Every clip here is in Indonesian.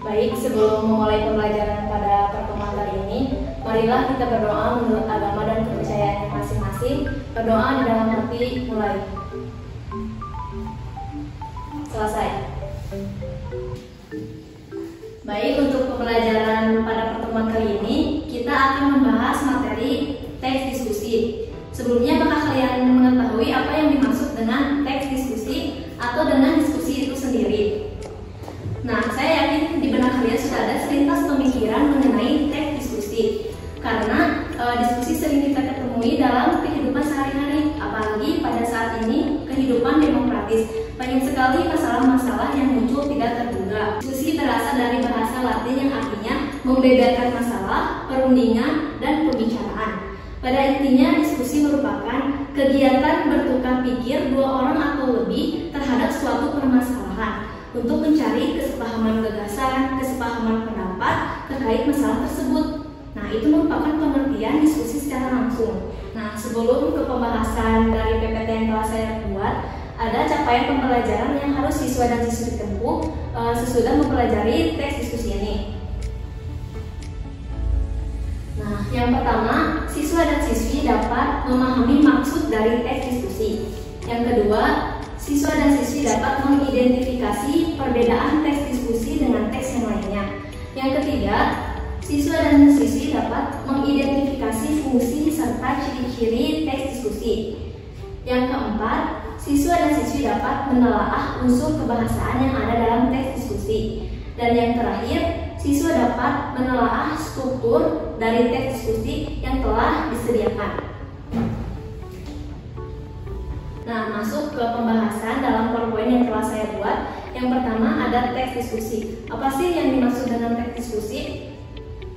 Baik, sebelum memulai pembelajaran pada pertemuan kali ini, marilah kita berdoa menurut agama dan kepercayaan masing-masing. Berdoa di dalam hati, mulai. Selesai. Baik, untuk pembelajaran pada pertemuan kali ini, kita akan membahas materi teks diskusi. Sebelumnya, apakah kalian mengetahui apa yang dimaksud dengan teks diskusi atau dengan diskusi itu sendiri? Nah, saya yakin di benak kalian sudah ada selintas pemikiran mengenai teks diskusi. Karena diskusi sering kita ketemui dalam kehidupan sehari-hari, apalagi pada saat ini kehidupan demokratis. Banyak sekali masalah-masalah yang muncul tidak terduga. Diskusi berasal dari bahasa Latin yang artinya membeberkan masalah, perundingan, dan pembicaraan. Pada intinya, diskusi merupakan kegiatan bertukar pikir dua orang atau lebih terhadap suatu permasalahan untuk mencari kesepahaman gagasan, kesepahaman pendapat terkait masalah tersebut. Nah, itu merupakan pengertian diskusi secara langsung. Nah, sebelum ke pembahasan dari PPT yang telah saya buat, ada capaian pembelajaran yang harus siswa dan siswi tempuh sesudah mempelajari teks diskusi ini. Nah, yang pertama, siswa dan siswi dapat memahami maksud dari teks diskusi. Yang kedua, siswa dan siswi dapat mengidentifikasi perbedaan teks diskusi dengan teks yang lainnya. Yang ketiga, siswa dan siswi dapat mengidentifikasi fungsi serta ciri-ciri teks diskusi. Yang keempat, siswa dan siswi dapat menelaah unsur kebahasaan yang ada dalam teks diskusi. Dan yang terakhir, siswa dapat menelaah struktur dari teks diskusi yang telah disediakan. Nah, masuk ke pembahasan dalam PowerPoint yang telah saya buat. Yang pertama ada teks diskusi. Apa sih yang dimaksud dengan teks diskusi?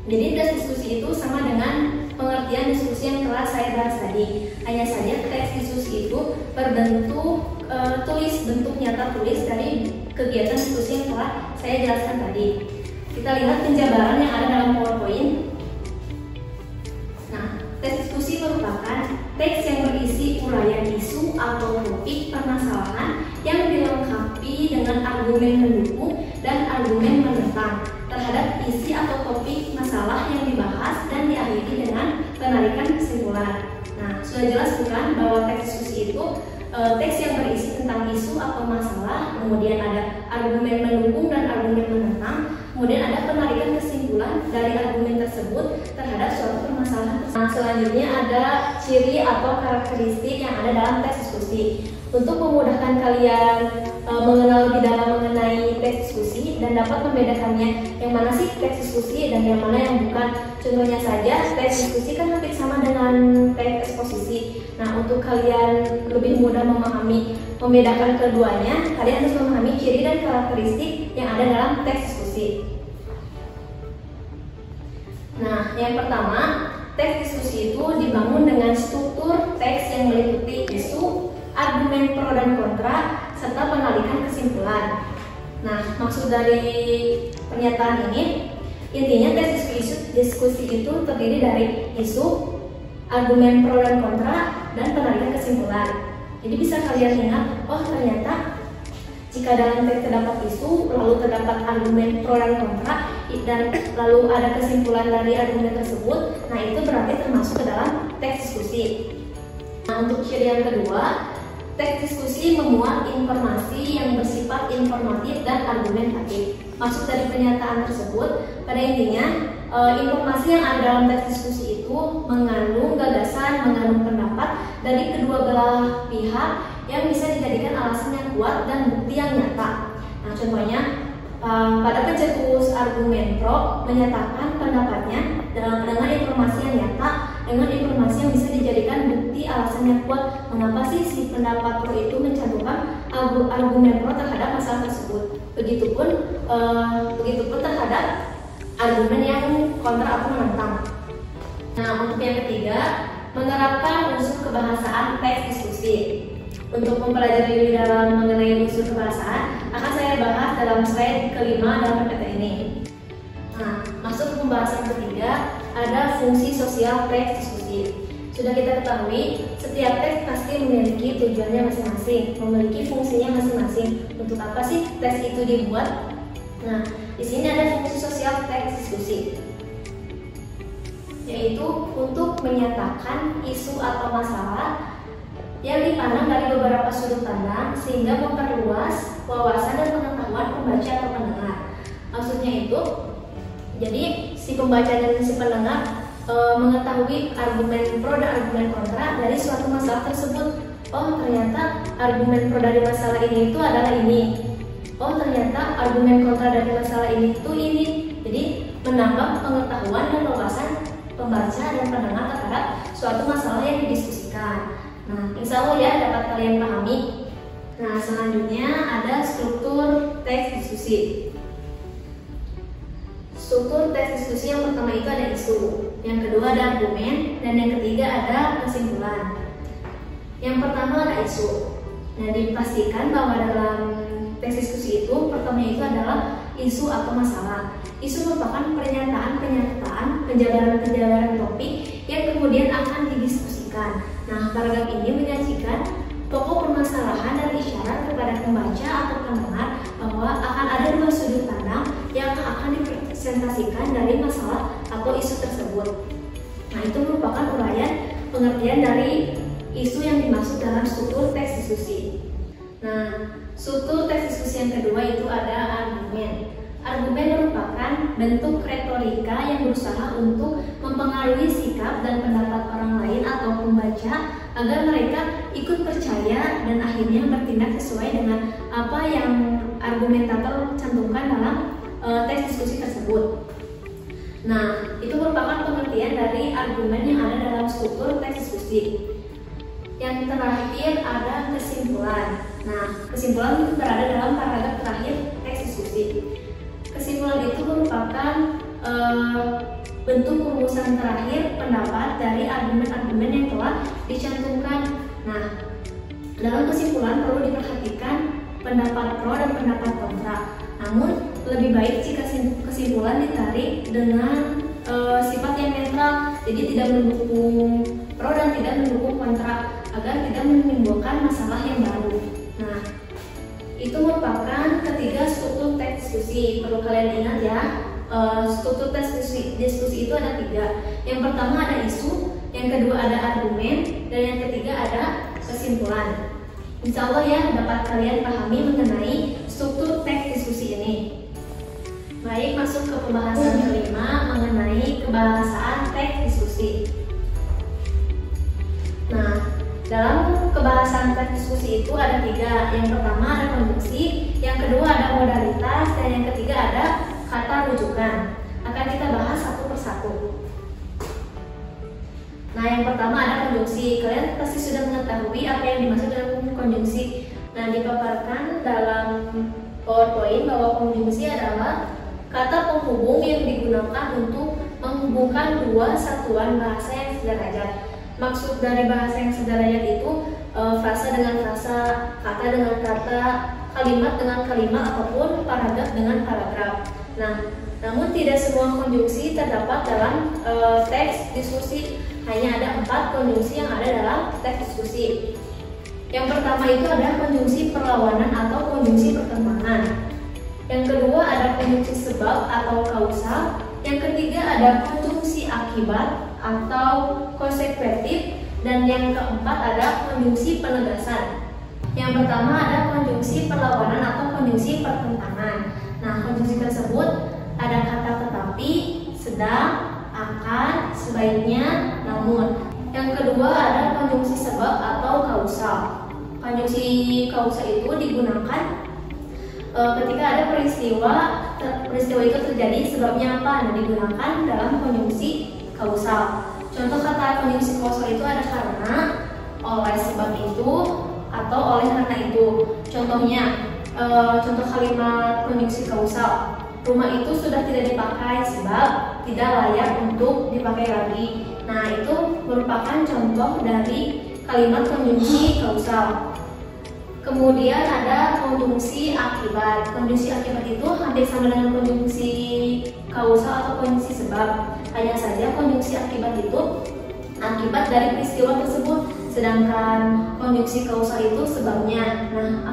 Jadi teks diskusi itu sama dengan pengertian diskusi yang telah saya bahas tadi. Hanya saja teks diskusi itu berbentuk tulis, bentuk nyata tulis dari kegiatan diskusi yang telah saya jelaskan tadi. Kita lihat penjabaran yang ada dalam PowerPoint. Nah, teks diskusi merupakan teks yang berisi uraian isu atau topik permasalahan yang dilengkapi dengan argumen mendukung dan argumen menentang terhadap isi atau topik masalah yang dibahas dan diakhiri dengan penarikan kesimpulan. Nah, sudah jelas bukan bahwa teks diskusi itu teks yang berisi tentang isu atau masalah, kemudian ada argumen mendukung dan argumen menentang, kemudian ada penarikan kesimpulan dari argumen tersebut terhadap suatu permasalahan. Nah, selanjutnya ada ciri atau karakteristik yang ada dalam teks diskusi. Untuk memudahkan kalian mengenal lebih dalam mengenai teks diskusi dan dapat membedakannya yang mana sih teks diskusi dan yang mana yang bukan. Contohnya saja, teks diskusi kan hampir sama dengan teks eksposisi. Nah, untuk kalian lebih mudah membedakan keduanya, kalian harus memahami ciri dan karakteristik yang ada dalam teks diskusi. Nah, yang pertama, teks diskusi itu dibangun dengan struktur teks yang meliputi isu, argumen pro dan kontra, serta penarikan kesimpulan. Nah, maksud dari pernyataan ini, intinya teks diskusi itu terdiri dari isu, argumen pro dan kontra, dan penarikan kesimpulan. Jadi bisa kalian ingat, oh ternyata jika dalam teks terdapat isu, lalu terdapat argumen pro dan kontra, dan lalu ada kesimpulan dari argumen tersebut, nah itu berarti termasuk ke dalam teks diskusi. Nah, untuk ciri yang kedua, teks diskusi memuat informasi yang bersifat informatif dan argumentatif. Maksud dari pernyataan tersebut, pada intinya, informasi yang ada dalam teks diskusi itu mengandung gagasan, mengandung pendapat dari kedua belah pihak yang bisa dijadikan alasan yang kuat dan bukti yang nyata. Nah, contohnya, pada pencetus argumen pro menyatakan pendapatnya dengan informasi yang nyata, dengan informasi yang bisa dijadikan bukti alasan yang kuat mengapa sih si pendapat pro itu mencantumkan argumen pro terhadap masalah tersebut. Begitupun terhadap argumen yang kontra atau menentang. Nah, untuk yang ketiga, menerapkan unsur kebahasaan teks diskusi. Untuk mempelajari lebih dalam mengenai unsur kebahasaan, akan saya bahas dalam slide kelima dalam PPT ini. Nah, masuk ke pembahasan ketiga, ada fungsi sosial teks diskusi. Sudah kita ketahui, Setiap teks pasti memiliki tujuannya masing-masing, memiliki fungsinya masing-masing. Untuk apa sih teks itu dibuat? Nah, di sini ada fungsi sosial teks diskusi, yaitu untuk menyatakan isu atau masalah yang dipandang dari beberapa sudut pandang sehingga memperluas wawasan dan pengetahuan pembaca atau pendengar. Maksudnya itu, jadi si pembaca dan si pendengar mengetahui argumen pro dan argumen kontra dari suatu masalah tersebut. Oh, ternyata argumen pro dari masalah ini itu adalah ini. Oh, ternyata argumen kontra dari masalah ini itu ini. Jadi menambah pengetahuan dan wawasan pembaca dan pendengar terhadap suatu masalah yang didiskusikan. Nah, insya Allah ya dapat kalian pahami. Nah, selanjutnya ada struktur teks diskusi. Struktur teks diskusi yang pertama itu ada isu, yang kedua ada argumen, dan yang ketiga ada kesimpulan. Yang pertama ada isu. Nah, dipastikan bahwa dalam teks diskusi itu pertama itu adalah isu atau masalah. Isu merupakan pernyataan, penjabaran topik yang kemudian akan didiskusikan. Nah, paragraf ini menyajikan pokok permasalahan dan isyarat kepada pembaca atau pendengar bahwa akan ada dua sudut pandang yang akan dipresentasikan dari masalah atau isu tersebut. Nah, itu merupakan uraian pengertian dari isu yang dimaksud dalam struktur teks diskusi. Nah, struktur teks diskusi yang kedua itu ada argumen. Argumen merupakan bentuk retorika yang berusaha untuk mempengaruhi sikap dan pendapat orang lain atau pembaca agar mereka ikut percaya dan akhirnya bertindak sesuai dengan apa yang argumentator cantumkan dalam teks diskusi tersebut. Nah, itu merupakan pengertian dari argumen yang ada dalam struktur teks diskusi. Yang terakhir ada kesimpulan. Nah, kesimpulan berada dalam paragraf terakhir teks diskusi. Kesimpulan itu merupakan bentuk rumusan terakhir pendapat dari argumen-argumen yang telah dicantumkan. Nah, dalam kesimpulan perlu diperhatikan pendapat pro dan pendapat kontra. Namun, lebih baik jika kesimpulan ditarik dengan sifat yang netral, jadi tidak mendukung pro dan tidak mendukung kontra, agar tidak menimbulkan masalah yang baru. Nah, itu merupakan ketiga struktur teks diskusi. Perlu kalian ingat ya, struktur teks diskusi itu ada tiga. Yang pertama ada isu, yang kedua ada argumen, dan yang ketiga ada kesimpulan. Insya Allah ya dapat kalian pahami mengenai struktur teks diskusi ini. Baik, masuk ke pembahasan kelima mengenai kebahasaan teks diskusi. Nah, dalam kebahasan teks diskusi itu ada tiga. Yang pertama ada konjungsi, yang kedua ada modalitas, dan yang ketiga ada kata rujukan. Akan kita bahas satu persatu. Nah, yang pertama ada konjungsi. Kalian pasti sudah mengetahui apa yang dimaksud dengan konjungsi. Nah, dipaparkan dalam PowerPoint bahwa konjungsi adalah kata penghubung yang digunakan untuk menghubungkan dua satuan bahasa yang sederajat. Maksud dari bahasa yang sederajat itu frasa dengan frasa, kata dengan kata, kalimat dengan kalimat, ataupun paragraf dengan paragraf. Nah, namun tidak semua konjungsi terdapat dalam teks diskusi. Hanya ada 4 konjungsi yang ada dalam teks diskusi. Yang pertama itu ada konjungsi perlawanan atau konjungsi pertentangan. Yang kedua ada konjungsi sebab atau kausal. Yang ketiga ada konjungsi akibat atau konsekuentif, dan yang keempat ada konjungsi penegasan. Yang pertama ada konjungsi perlawanan atau konjungsi pertentangan. Nah, konjungsi tersebut ada kata tetapi, sedang, akan, sebaiknya, namun. Yang kedua ada konjungsi sebab atau kausal. Konjungsi kausal itu digunakan ketika ada peristiwa itu terjadi, sebabnya apa? Nah, digunakan dalam konjungsi kausal. Contoh kata konjungsi kausal itu ada karena, oleh sebab itu, atau oleh karena itu. Contohnya, contoh kalimat konjungsi kausal. Rumah itu sudah tidak dipakai sebab tidak layak untuk dipakai lagi. Nah, itu merupakan contoh dari kalimat konjungsi kausal. Kemudian ada konjungsi akibat. Konjungsi akibat itu hampir sama dengan konjungsi kausal atau konjungsi sebab. Hanya saja konjungsi akibat itu akibat dari peristiwa tersebut, sedangkan konjungsi kausal itu sebabnya. Nah,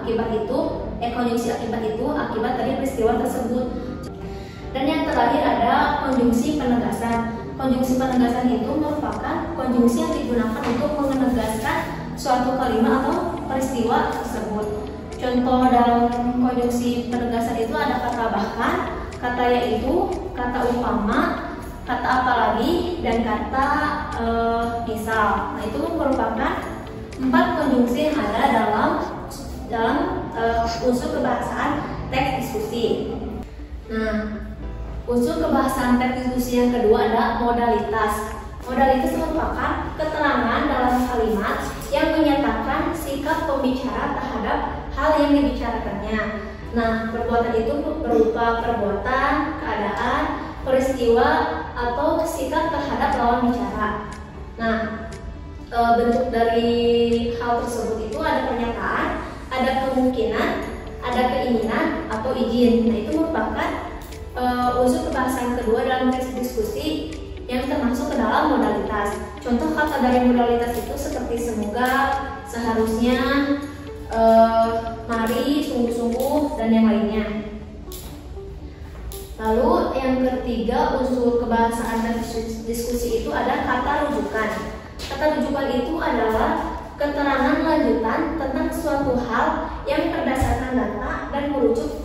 konjungsi akibat itu akibat dari peristiwa tersebut. Dan yang terakhir ada konjungsi penegasan. Konjungsi penegasan itu merupakan konjungsi yang digunakan untuk menegaskan suatu kalimat atau peristiwa tersebut. Contoh dalam konjungsi penegasan itu ada kata bahkan, kata yaitu, kata upama, kata apalagi, dan kata misal. Nah, itu merupakan 4 konjungsi yang ada dalam unsur kebahasaan teks diskusi. Nah, unsur kebahasaan teks diskusi yang kedua ada modalitas. Modalitas merupakan keterangan dalam kalimat yang menyatakan sikap pembicara terhadap hal yang dibicarakannya. Nah, perbuatan itu berupa perbuatan, keadaan, peristiwa, atau sikap terhadap lawan bicara. Nah, bentuk dari hal tersebut itu ada pernyataan, ada kemungkinan, ada keinginan, atau izin. Nah, itu merupakan unsur kebahasaan kedua dalam teks diskusi yang termasuk ke dalam modalitas. Contoh kata dari modalitas itu seperti semoga, seharusnya, mari, sungguh-sungguh, dan yang lainnya. Lalu yang ketiga unsur kebahasaan teks diskusi itu ada kata rujukan. Kata rujukan itu adalah keterangan lanjutan tentang suatu hal yang berdasarkan data dan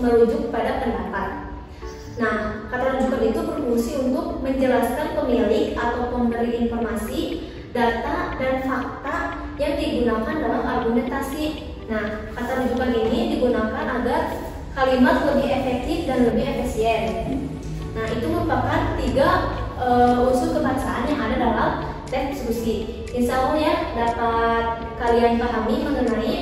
merujuk pada pendapat. Nah, kata rujukan itu berfungsi untuk menjelaskan pemilik atau pemberi informasi, data, dan fakta yang digunakan dalam argumentasi. Nah, kata rujukan ini digunakan agar kalimat lebih efektif dan lebih efisien. Nah, itu merupakan 3 unsur kebahasaan yang ada dalam teks diskusi. Insya Allah ya, dapat kalian pahami mengenai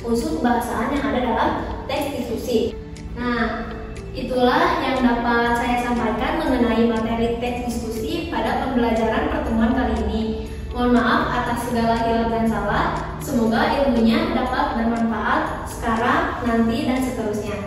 unsur kebahasaan yang ada dalam teks diskusi. Nah, itulah yang dapat saya sampaikan mengenai materi teks diskusi pada pembelajaran pertemuan kali ini. Mohon maaf atas segala hilaf dan salah. Semoga ilmunya dapat bermanfaat sekarang, nanti, dan seterusnya.